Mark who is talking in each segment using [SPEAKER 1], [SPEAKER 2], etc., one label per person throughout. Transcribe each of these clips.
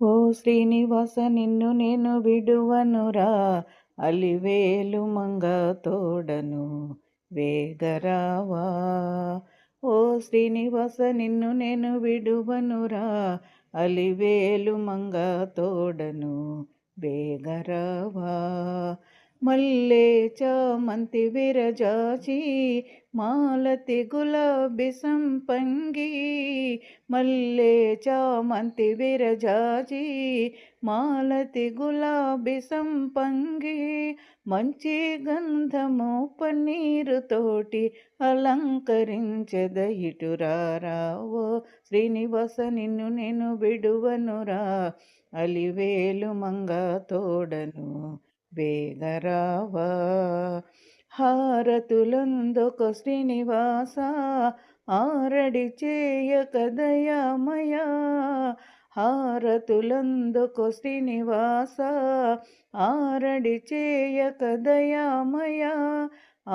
[SPEAKER 1] ఓ శ్రీనివాస నిన్ను నేను విడువనురా, అలివేలు మంగ తోడను వేగరావా. ఓ శ్రీనివాస నిన్ను నేను విడువనురా, అలివేలు మంగ తోడను వేగరావా. మల్లె చామంతి విరజాజి మాలతి గులాబి సంపంగి, మల్లె చామంతి విరజాజి మాలతి గులాబి సంపంగి, మంచి గంధము పన్నీరుతోటి అలంకరించెద ఇటురారా. ఓ శ్రీనివాస నిన్ను నేను విడువనురా, అలివేలు మంగ తోడను వేగరావా. హారతులందొక శ్రీనివాస ఆరడి చేయక దయామయా, హారతులందొక శ్రీనివాస ఆరడి చేయక దయామయా,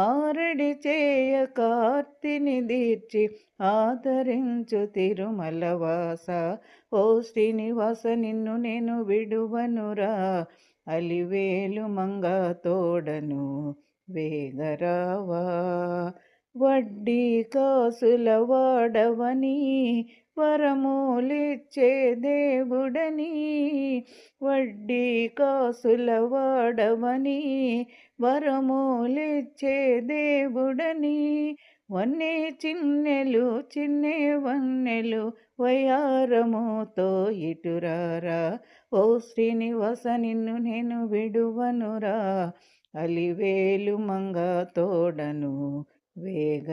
[SPEAKER 1] ఆరడి చేయక ఆర్తిని తీర్చి ఆదరించు తిరుమలవాస. ఓ శ్రీనివాస నిన్ను నేను విడువనురా, అలివేలు మంగ తోడను వేగరావా. వడ్డీ కాసుల వాడవని వరములిచ్చే దేవుడని, వడ్డీ కాసుల వాడవని వరములిచ్చే దేవుడని, వన్నె చిన్నెలు చిన్నె వన్నెలు వయారముతో ఇటురారా. ఓ శ్రీనివాస నిన్ను నేను విడువనురా, అలివేలు మంగ తోడను వేగ